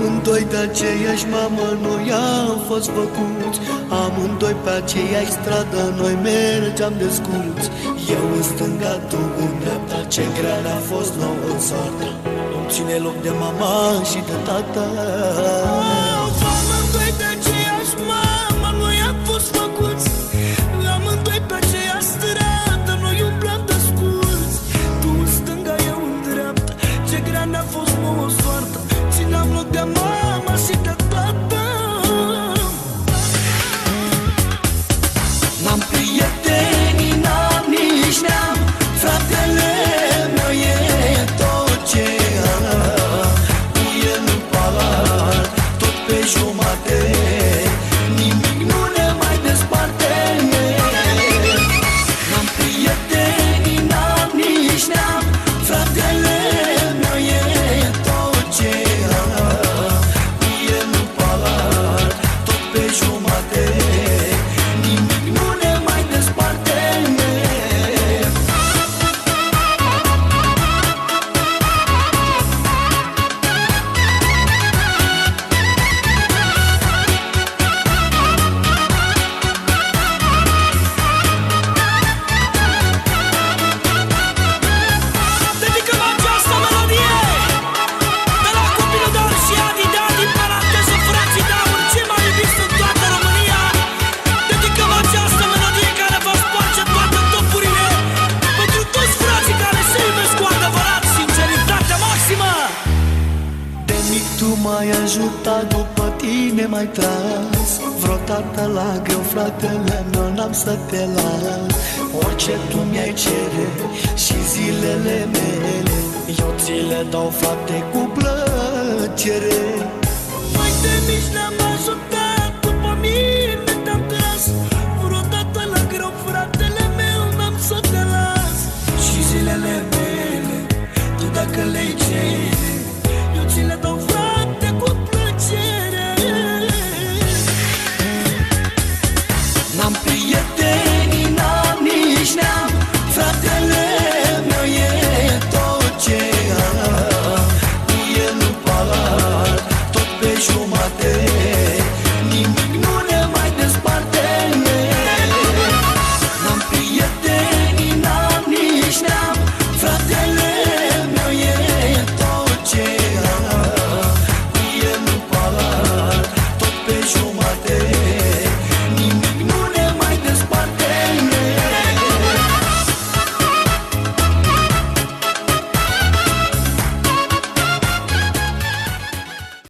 Amândoi de aceeași mamă noi am fost făcuți, amândoi pe aceeași stradă noi mergeam desculți. Eu în stânga, tu în dreapta, ce grea a fost nouă în soartă. Îmi ține loc de mama și de tata. Amândoi de aceeași mamă noi am fost făcuți, amândoi pe aceeași stradă noi umblam desculți. Tu în stânga, eu în dreapta, ce grea ne-a fost nouă soartă. Țineam loc de mama și de tata. N-am prieteni, n-am nici neam, fratele meu e tot ce am. Cu el în palat, tot pe jumate, nimic nu ne mai desparte. N-am prieteni, n-am nici neam, fratele meu e tot ce am. Cu el în palat, tot pe jumate, nimic nu ne mai desparte. Dedicăm această melodie de la copilul Dan și Adi, din paranteză frații Daur, cei mai iubiți în toată România. Dedicăm această melodie care vă sparge toate topurile, pentru toți frații care se iubesc cu adevărat, sinceritate maximă. De mic tu m-ai ajutat, după tine m-ai tras. Vreodată la greu, fratele meu, n-am să te las. Orice tu mi-ai cere și zilele mele, eu ți le dau, frate, cu plăcere. Noi de mici ne-am ajutat.